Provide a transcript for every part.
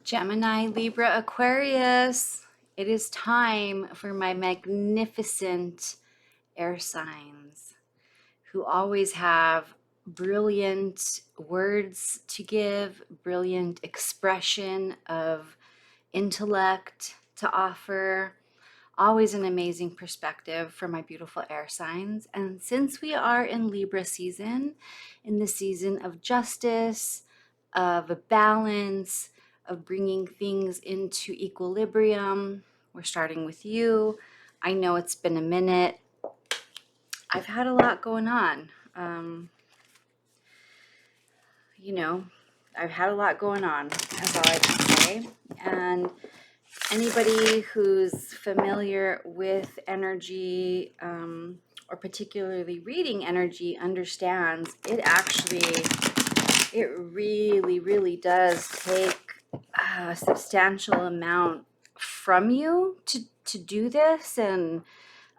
Gemini, Libra, Aquarius. It is time for my magnificent air signs who always have brilliant words to give, brilliant expression of intellect to offer, always an amazing perspective for my beautiful air signs. And since we are in Libra season, in the season of justice, of balance, of bringing things into equilibrium, we're starting with you. I know it's been a minute. I've had a lot going on. I've had a lot going on, that's all I can say. And anybody who's familiar with energy, or particularly reading energy, understands it really, really does take a substantial amount from you to do this. And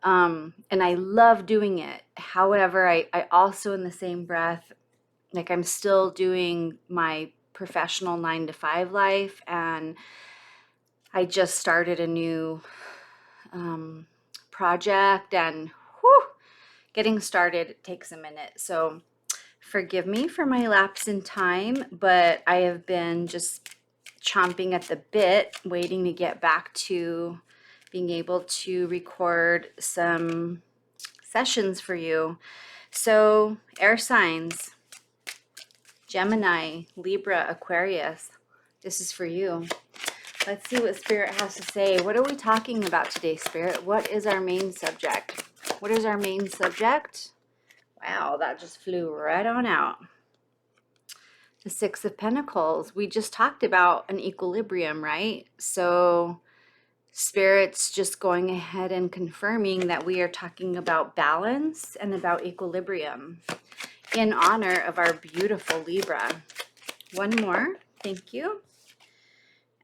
I love doing it. However, I also, in the same breath, like, I'm still doing my professional 9 to 5 life, and I just started a new project, and getting started takes a minute. So forgive me for my lapse in time, but I have been just chomping at the bit, waiting to get back to being able to record some sessions for you. So air signs, Gemini, Libra, Aquarius, this is for you. Let's see what Spirit has to say. What are we talking about today, Spirit? What is our main subject? What is our main subject? Wow, that just flew right on out. The Six of Pentacles. We just talked about an equilibrium, right? So Spirit's just going ahead and confirming that we are talking about balance and about equilibrium in honor of our beautiful Libra. One more. Thank you.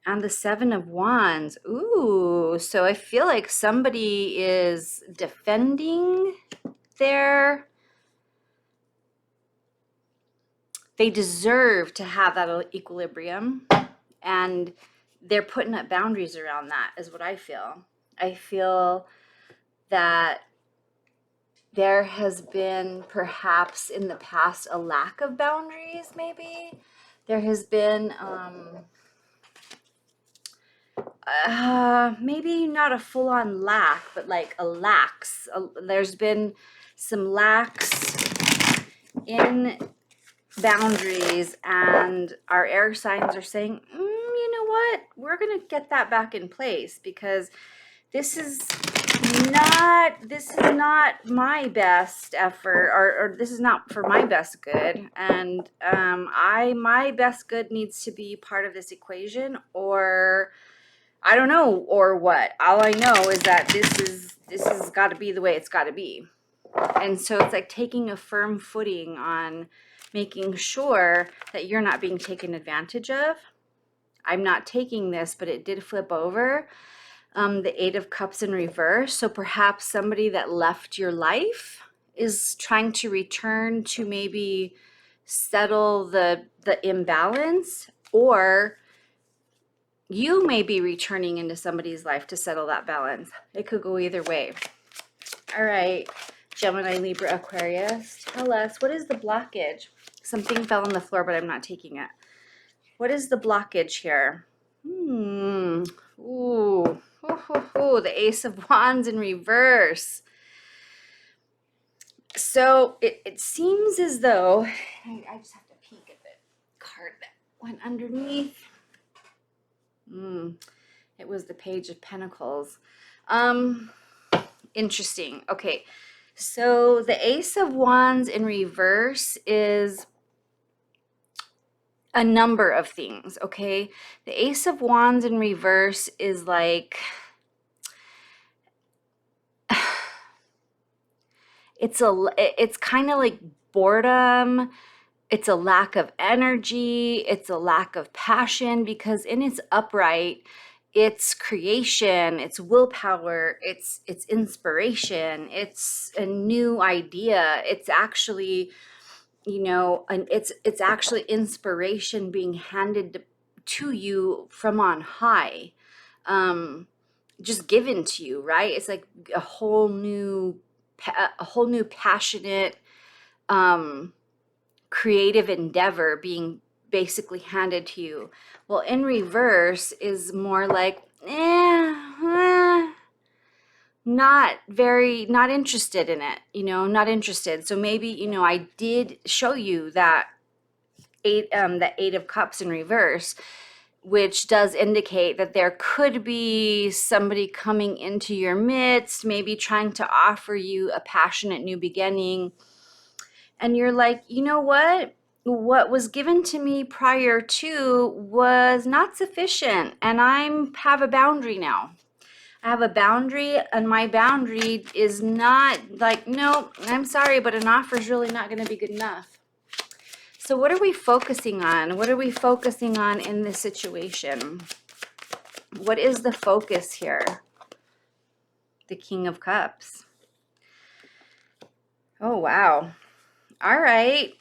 And the Seven of Wands. Ooh, so I feel like somebody is defending they deserve to have that equilibrium, and they're putting up boundaries around that, is what I feel. I feel that there has been perhaps in the past a lack of boundaries, maybe. There has been maybe not a full-on lack, but like a lax. There's been some lax in boundaries, and our air signs are saying, you know what? We're going to get that back in place, because this is not my best effort, or this is not for my best good. And my best good needs to be part of this equation, or I don't know, or what. All I know is that this has got to be the way it's got to be. And so it's like taking a firm footing on making sure that you're not being taken advantage of. I'm not taking this, but it did flip over. The Eight of Cups in reverse. So perhaps somebody that left your life is trying to return to maybe settle the imbalance, or you may be returning into somebody's life to settle that balance. It could go either way. All right, Gemini, Libra, Aquarius, tell us, what is the blockage? Something fell on the floor, but I'm not taking it. What is the blockage here? Ooh, the Ace of Wands in reverse. So it seems as though, I just have to peek at the card that went underneath. It was the Page of Pentacles. Interesting. Okay, so the Ace of Wands in reverse is a number of things, okay? The Ace of Wands in reverse is like, it's kind of like boredom. It's a lack of energy. It's a lack of passion, because in its upright, it's creation, it's willpower, it's inspiration, it's a new idea. It's actually, and it's actually inspiration being handed to you from on high, just given to you, right? It's like a whole new passionate, creative endeavor being basically handed to you. Well, in reverse is more like, not interested in it, not interested. So maybe, I did show you that the Eight of Cups in reverse, which does indicate that there could be somebody coming into your midst, maybe trying to offer you a passionate new beginning. And you're like, you know what was given to me prior to was not sufficient, and have a boundary now. I have a boundary, and my boundary is not like, no, I'm sorry, but an offer is really not going to be good enough. So what are we focusing on? What are we focusing on in this situation? What is the focus here? The King of Cups. Oh, wow. All right.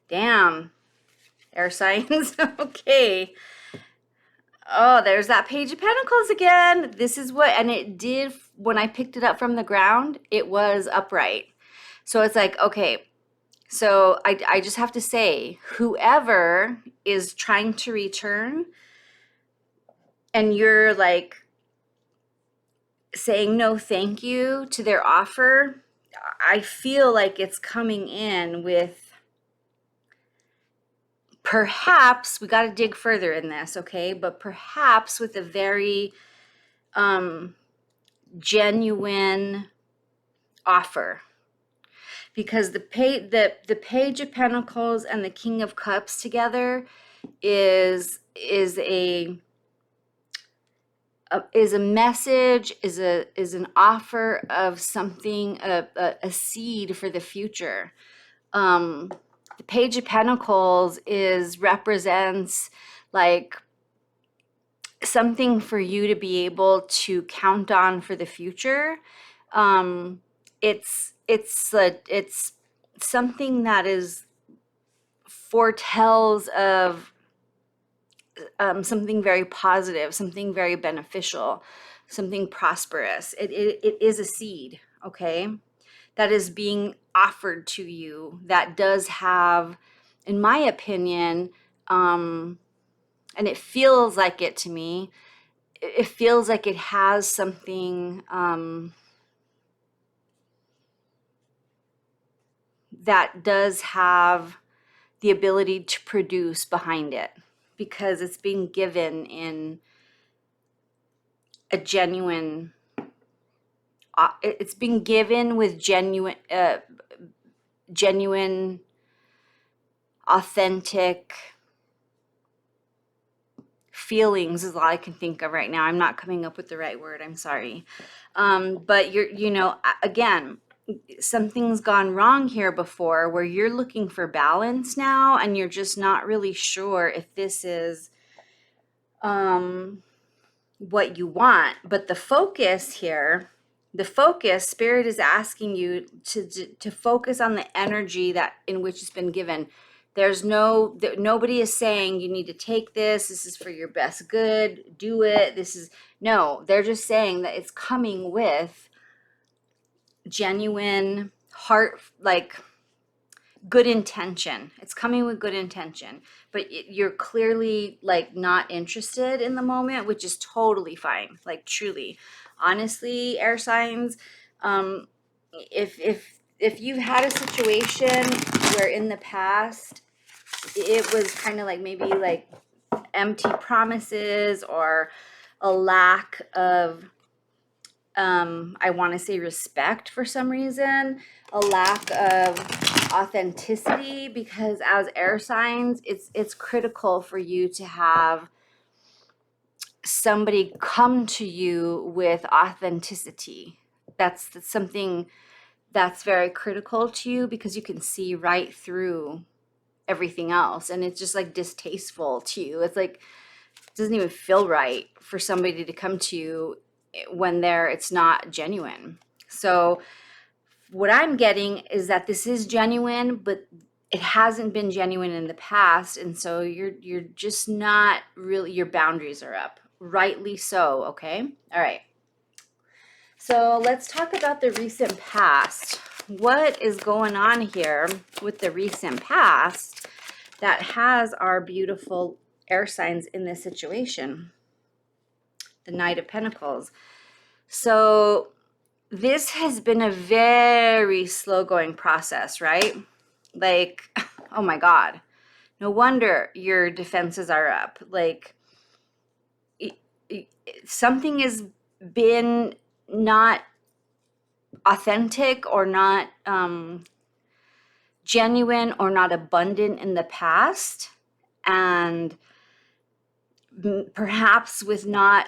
Damn. Air signs. Okay. Oh, there's that Page of Pentacles again. This is what, and it did, when I picked it up from the ground, it was upright. So it's like, okay, so I just have to say, whoever is trying to return and you're like saying no thank you to their offer, I feel like it's coming in with, perhaps, we got to dig further in this, okay? But perhaps with a very genuine offer. Because the Page of Pentacles and the King of Cups together is a message, is an offer of something, a seed for the future. The Page of Pentacles represents like something for you to be able to count on for the future. It's something that foretells of something very positive, something very beneficial, something prosperous. It is a seed, okay, that is being offered to you, that does have, in my opinion, and it feels like it to me, it feels like it has something that does have the ability to produce behind it, because it's being given in a genuine, it's being given with genuine, authentic feelings is all I can think of right now. I'm not coming up with the right word. I'm sorry. But again, something's gone wrong here before, where you're looking for balance now, and you're just not really sure if this is what you want. But the focus here, Spirit is asking you to focus on the energy that in which it's been given. Nobody is saying you need to take this is for your best good, do it. They're just saying that it's coming with genuine heart, like good intention. It's coming with good intention, but you're clearly like not interested in the moment, which is totally fine. Like truly, honestly, air signs, if you've had a situation where in the past it was kind of like maybe like empty promises, or a lack of I want to say respect for some reason, a lack of authenticity, because as air signs, it's critical for you to have somebody come to you with authenticity. That's something that's very critical to you, because you can see right through everything else, and it's just like distasteful to you. It's like, it doesn't even feel right for somebody to come to you when it's not genuine. So what I'm getting is that this is genuine, but it hasn't been genuine in the past, and so you're just not really, your boundaries are up. Rightly so, okay? All right. So let's talk about the recent past. What is going on here with the recent past that has our beautiful air signs in this situation? The Knight of Pentacles. So this has been a very slow going process, right? Like, oh my God, no wonder your defenses are up. Like, something has been not authentic or not genuine or not abundant in the past, and perhaps with not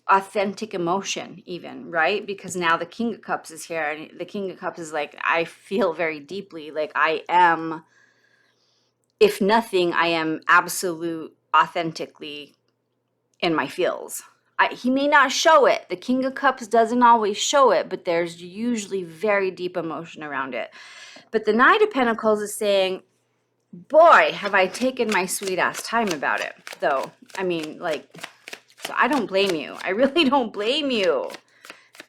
authentic emotion even, right? Because now the King of Cups is here, and the King of Cups is like, I feel very deeply, like I am, if nothing, I am absolute authentically in my feels. He may not show it. The King of Cups doesn't always show it, but there's usually very deep emotion around it. But the Knight of Pentacles is saying, boy, have I taken my sweet ass time about it, though. I mean, like, so I don't blame you. I really don't blame you,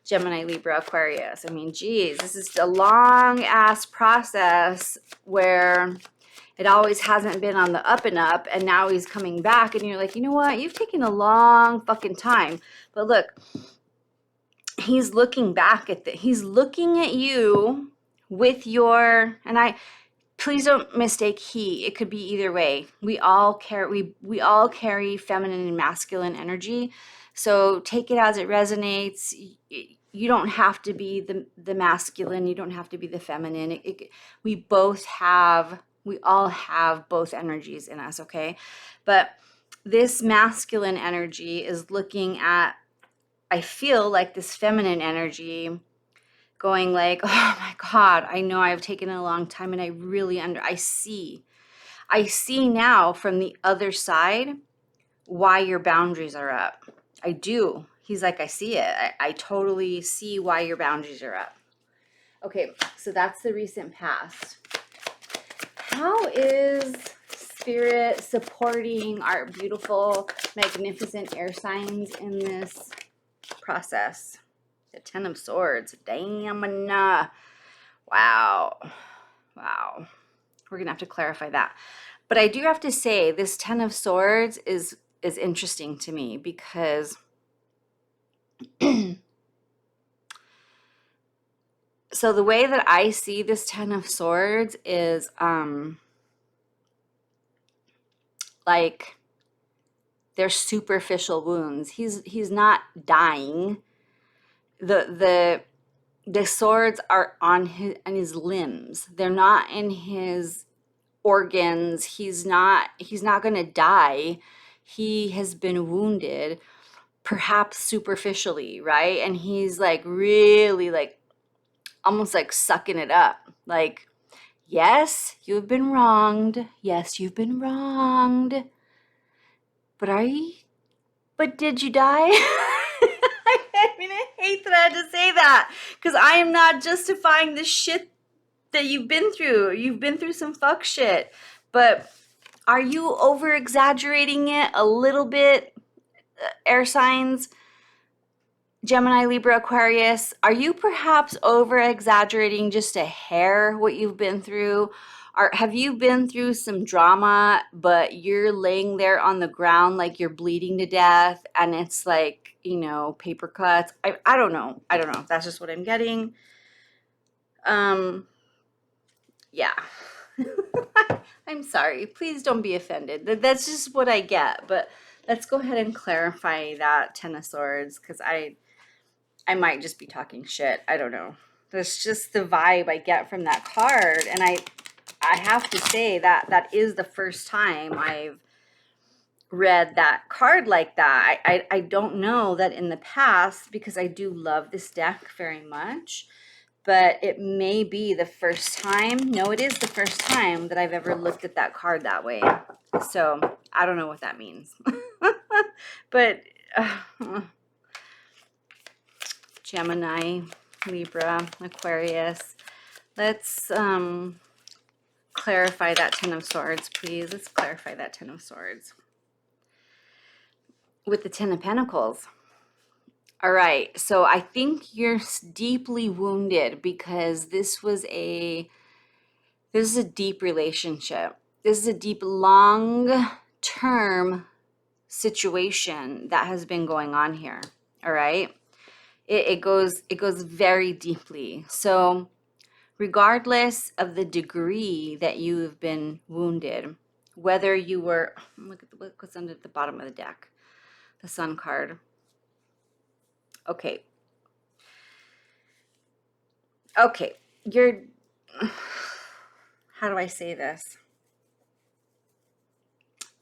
Gemini, Libra, Aquarius. I mean, geez, this is a long ass process where it always hasn't been on the up and up, and now he's coming back, and you're like, you know what? You've taken a long fucking time. But look, he's looking back at he's looking at you with your, and please don't mistake he. It could be either way. We all carry feminine and masculine energy. So take it as it resonates. You don't have to be the masculine. You don't have to be the feminine. We all have both energies in us, okay? But this masculine energy is looking at, I feel like this feminine energy going like, oh my God, I know I've taken a long time, and I really I see now from the other side why your boundaries are up. I do. He's like, I see it. I totally see why your boundaries are up. Okay, so that's the recent past. How is Spirit supporting our beautiful, magnificent air signs in this process? The Ten of Swords. Damn. Wow. We're gonna have to clarify that. But I do have to say, this Ten of Swords is interesting to me, because so the way that I see this Ten of Swords is like, they're superficial wounds. He's not dying. The swords are on his limbs. They're not in his organs. He's not going to die. He has been wounded, perhaps superficially, right? And he's like really, like, almost like sucking it up. Like, yes, you've been wronged. Yes, you've been wronged. But did you die? I mean, I hate that I had to say that, because I am not justifying the shit that you've been through. You've been through some fuck shit. But are you over exaggerating it a little bit, air signs? Gemini, Libra, Aquarius, are you perhaps over exaggerating just a hair what you've been through? Or have you been through some drama, but you're laying there on the ground like you're bleeding to death, and it's like, paper cuts? I don't know. That's just what I'm getting. Yeah. I'm sorry. Please don't be offended. That's just what I get. But let's go ahead and clarify that Ten of Swords, because I might just be talking shit. I don't know. That's just the vibe I get from that card. And I have to say that is the first time I've read that card like that. I don't know that in the past, because I do love this deck very much, but it may be the first time. No, it is the first time that I've ever looked at that card that way. So I don't know what that means. But Gemini, Libra, Aquarius. Let's clarify that Ten of Swords, please. Let's clarify that Ten of Swords. With the Ten of Pentacles. All right, so I think you're deeply wounded because this is a deep relationship. This is a deep, long-term situation that has been going on here. All right, it goes very deeply. So regardless of the degree that you have been wounded, whether you were, look at what's under the bottom of the deck, the Sun card. Okay, you're, how do I say this?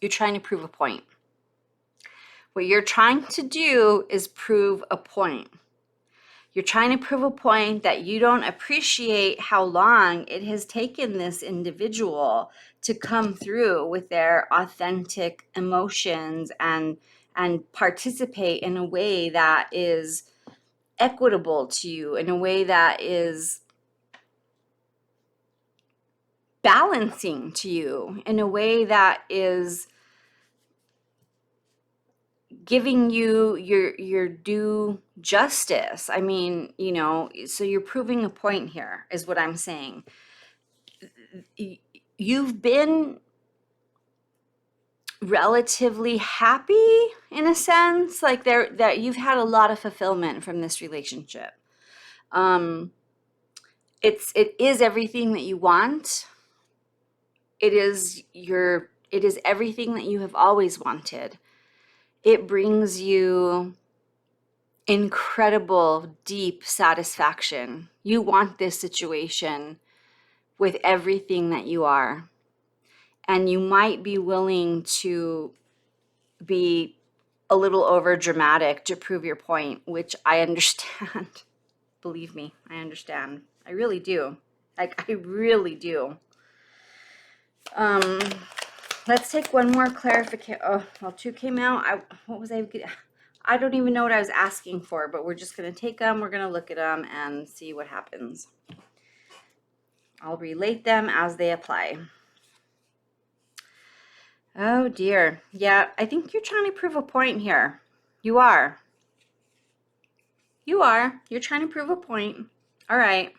You're trying to prove a point. What you're trying to do is prove a point. You're trying to prove a point that you don't appreciate how long it has taken this individual to come through with their authentic emotions and participate in a way that is equitable to you, in a way that is balancing to you, in a way that is giving you your due justice. I mean, you know, so you're proving a point here is what I'm saying. You've been relatively happy in a sense, like that you've had a lot of fulfillment from this relationship. It is everything that you want. It is everything that you have always wanted. It brings you incredible, deep satisfaction. You want this situation with everything that you are. And you might be willing to be a little over dramatic to prove your point, which I understand. Believe me, I understand. I really do. Like, I really do. Let's take one more clarification. Oh, well, two came out. I don't even know what I was asking for, but we're just going to take them. We're going to look at them and see what happens. I'll relate them as they apply. Oh, dear. Yeah, I think you're trying to prove a point here. You are. You are. You're trying to prove a point. All right.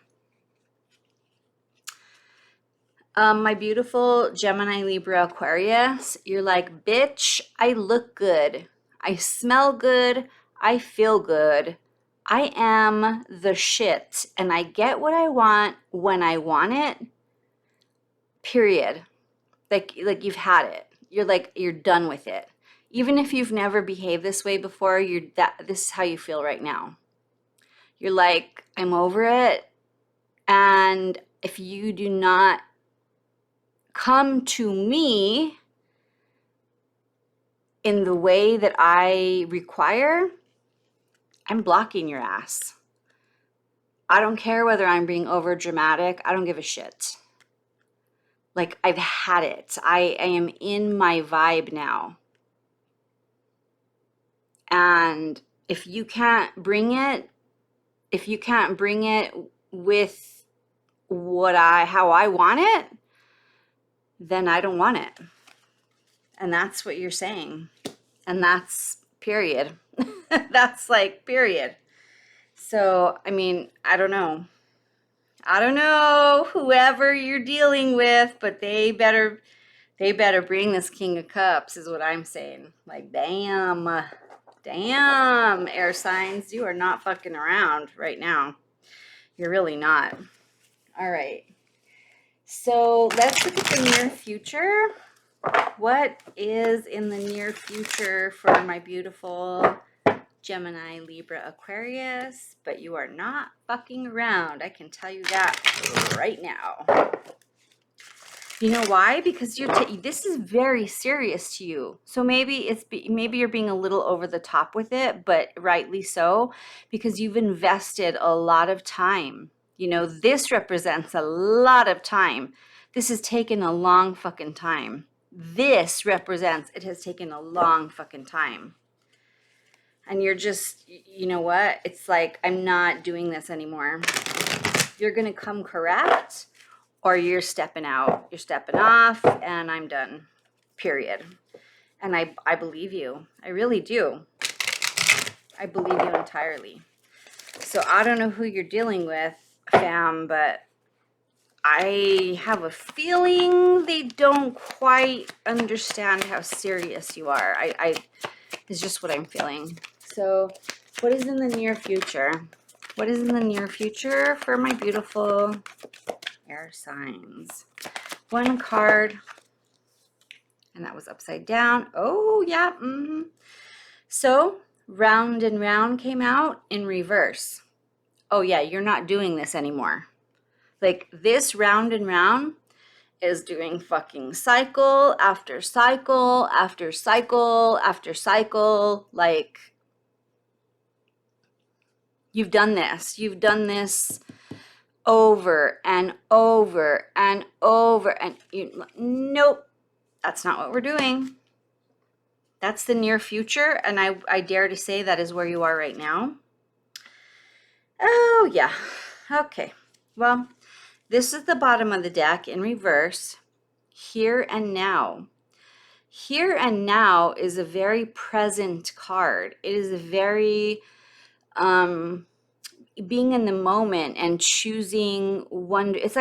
My beautiful Gemini, Libra, Aquarius, you're like, bitch, I look good. I smell good. I feel good. I am the shit. And I get what I want when I want it. Period. Like you've had it. You're done with it. Even if you've never behaved this way before, this is how you feel right now. You're like, I'm over it. And if you do not come to me in the way that I require, I'm blocking your ass. I don't care whether I'm being over dramatic. I don't give a shit. Like, I've had it. I am in my vibe now. And if you can't bring it with how I want it, then I don't want it. And that's what you're saying. And that's period. That's like period. So, I mean, I don't know whoever you're dealing with, but they better bring this King of Cups is what I'm saying. Like, damn, air signs, you are not fucking around right now. You're really not. All right. So let's look at the near future. What is in the near future for my beautiful Gemini, Libra, Aquarius? But you are not fucking around. I can tell you that right now. You know why? Because this is very serious to you. So maybe you're being a little over the top with it, but rightly so, because you've invested a lot of time. You know, this represents a lot of time. This has taken a long fucking time. This represents it has taken a long fucking time. And you're just, you know what? It's like, I'm not doing this anymore. You're going to come correct, or you're stepping out. You're stepping off, and I'm done. Period. And I believe you. I really do. I believe you entirely. So I don't know who you're dealing with, fam, but I have a feeling they don't quite understand how serious you are. It's just what I'm feeling. So what is in the near future? What is in the near future for my beautiful air signs? One card, and that was upside down. Oh, yeah. So round and round came out in reverse. Oh, yeah, you're not doing this anymore. Like this round and round is doing fucking cycle after cycle after cycle after cycle. Like you've done this. You've done this over and over and over. And nope, that's not what we're doing. That's the near future. And I dare to say that is where you are right now. Oh, yeah. Okay. Well, this is the bottom of the deck in reverse. Here and now. Here and now is a very present card. It is a very being in the moment and choosing one. It's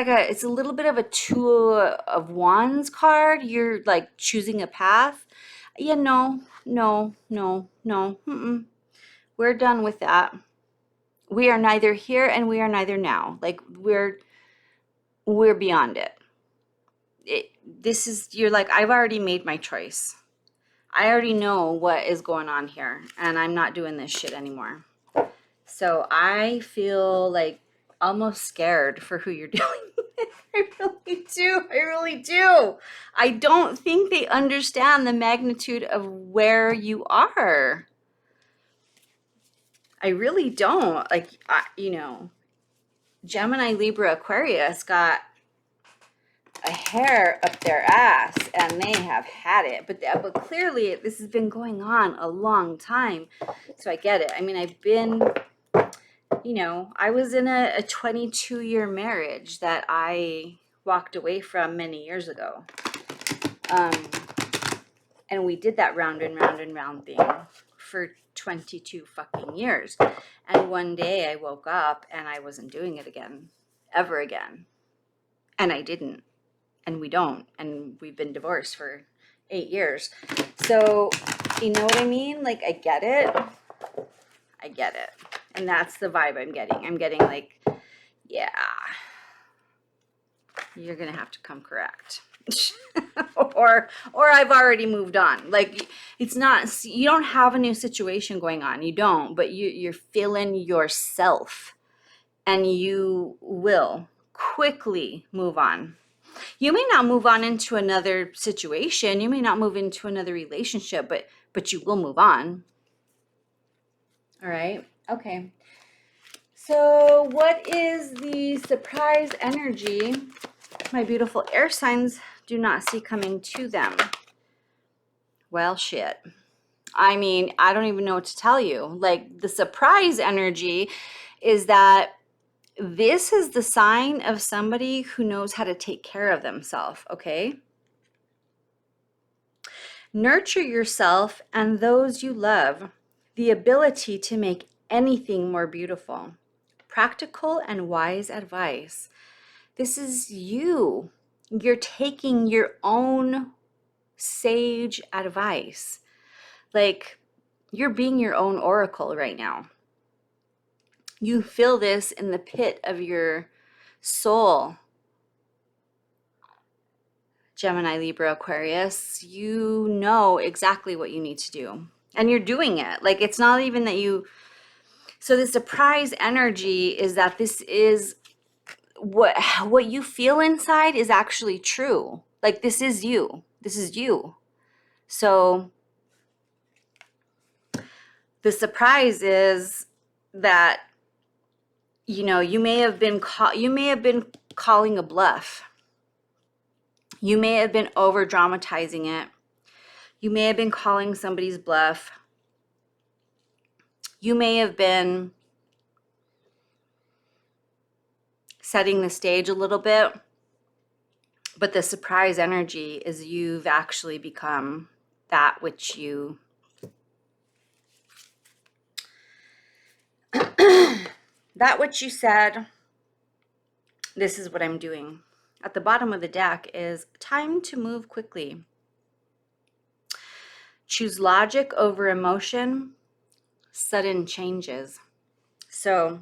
a little bit of a Two of Wands card. You're like choosing a path. Yeah, no. We're done with that. We are neither here and we are neither now. Like we're beyond it. You're like, I've already made my choice. I already know what is going on here, and I'm not doing this shit anymore. So I feel like almost scared for who you're dealing with. I really do. I really do. I don't think they understand the magnitude of where you are. I really don't. Like, Gemini, Libra, Aquarius got a hair up their ass and they have had it, but clearly this has been going on a long time, so I get it. I mean, I've been, I was in a 22-year marriage that I walked away from many years ago, and we did that round and round and round thing for 22 fucking years, and one day I woke up and I wasn't doing it again, ever again, and I didn't. And we don't, and we've been divorced for 8 years. So, you know what I mean? Like, I get it. And that's the vibe I'm getting. I'm getting like, yeah, you're going to have to come correct. or I've already moved on. Like, it's not, you don't have a new situation going on. You don't, but you're feeling yourself, and you will quickly move on. You may not move on into another situation. You may not move into another relationship, but you will move on. All right. Okay. So what is the surprise energy my beautiful air signs do not see coming to them? Well, shit. I mean, I don't even know what to tell you. Like, the surprise energy is that this is the sign of somebody who knows how to take care of themselves, okay? Nurture yourself and those you love, the ability to make anything more beautiful. Practical and wise advice. This is you. You're taking your own sage advice. Like, you're being your own oracle right now. You feel this in the pit of your soul. Gemini, Libra, Aquarius, you know exactly what you need to do. And you're doing it. Like, it's not even that you... So the surprise energy is that this is what you feel inside is actually true. Like, this is you. This is you. So the surprise is that, you may have been calling a bluff. You may have been over dramatizing it. You may have been calling somebody's bluff. You may have been setting the stage a little bit. But the surprise energy is you've actually become that which you said. This is what I'm doing. At the bottom of the deck is time to move quickly. Choose logic over emotion, sudden changes. So,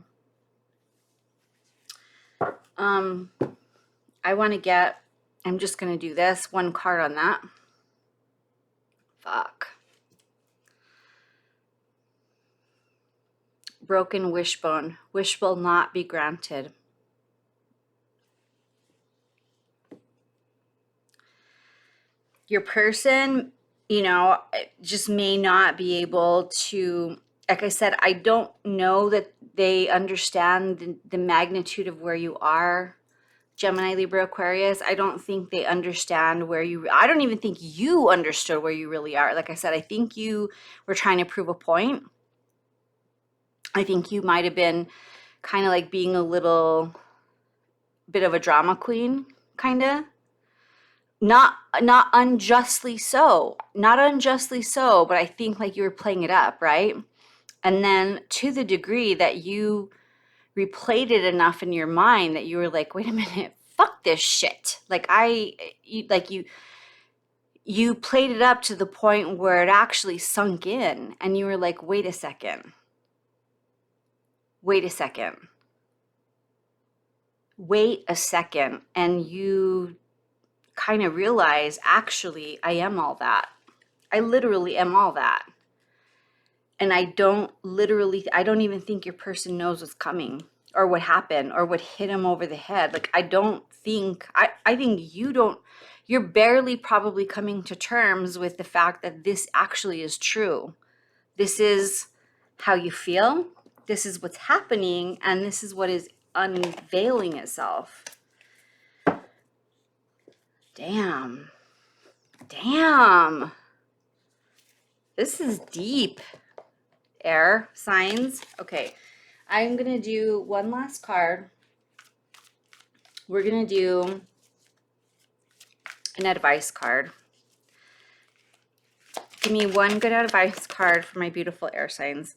I want to get, I'm just going to do this, one card on that. Fuck. Broken wishbone. Wish will not be granted. Your person, you know, just may not be able to, like I said, I don't know that they understand the magnitude of where you are, Gemini, Libra, Aquarius. I don't think they understand where you, I don't even think you understood where you really are. Like I said, I think you were trying to prove a point. I think you might have been kind of like being a little bit of a drama queen, kind of. Not unjustly so. Not unjustly so, but I think like you were playing it up, right? And then to the degree that you replayed it enough in your mind that you were like, wait a minute, fuck this shit. Like you played it up to the point where it actually sunk in and you were like, wait a second. Wait a second. Wait a second. And you kind of realize, actually, I am all that. I literally am all that. And I don't even think your person knows what's coming or what happened or what hit him over the head. Like, I think you're barely probably coming to terms with the fact that this actually is true. This is how you feel. This is what's happening. And this is what is unveiling itself. Damn. This is deep. Air signs. Okay, I'm gonna do one last card. We're gonna do an advice card. Give me one good advice card for my beautiful air signs.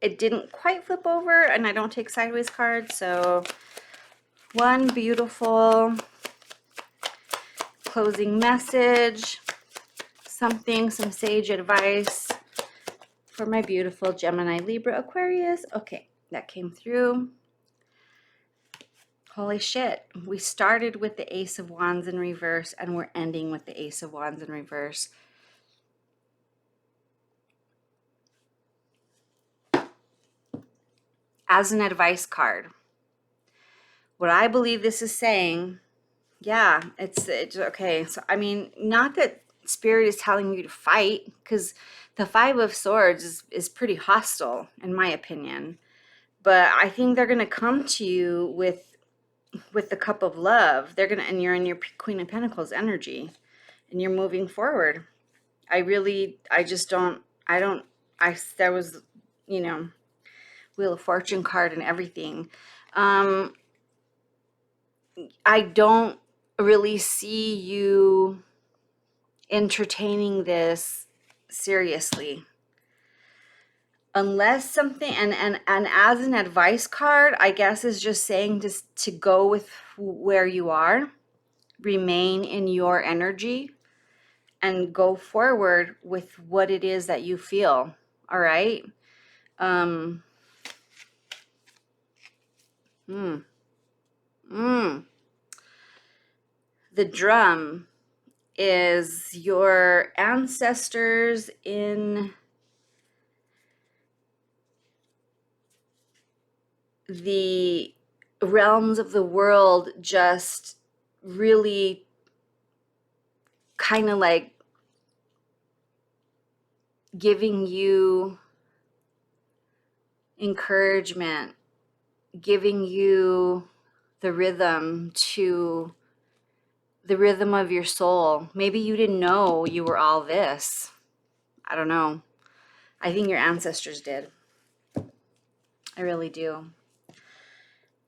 It didn't quite flip over, and I don't take sideways cards, so one beautiful closing message, some sage advice for my beautiful Gemini, Libra, Aquarius. Okay, that came through. Holy shit. We started with the Ace of Wands in reverse and we're ending with the Ace of Wands in reverse. As an advice card, what I believe this is saying, yeah, it's okay. So, I mean, not that Spirit is telling you to fight, because the Five of Swords is pretty hostile, in my opinion. But I think they're going to come to you with the Cup of Love. And you're in your Queen of Pentacles energy, and you're moving forward. There was, you know, Wheel of Fortune card and everything. I don't really see you entertaining this seriously. Unless something, and as an advice card, I guess is just saying to go with where you are, remain in your energy, and go forward with what it is that you feel. All right. The drum is your ancestors in the realms of the world, just really kind of like giving you encouragement, giving you the rhythm of your soul. Maybe you didn't know you were all this. I don't know. I think your ancestors did. I really do.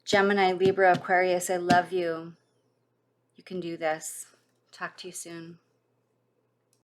Gemini, Libra, Aquarius, I love you. You can do this. Talk to you soon.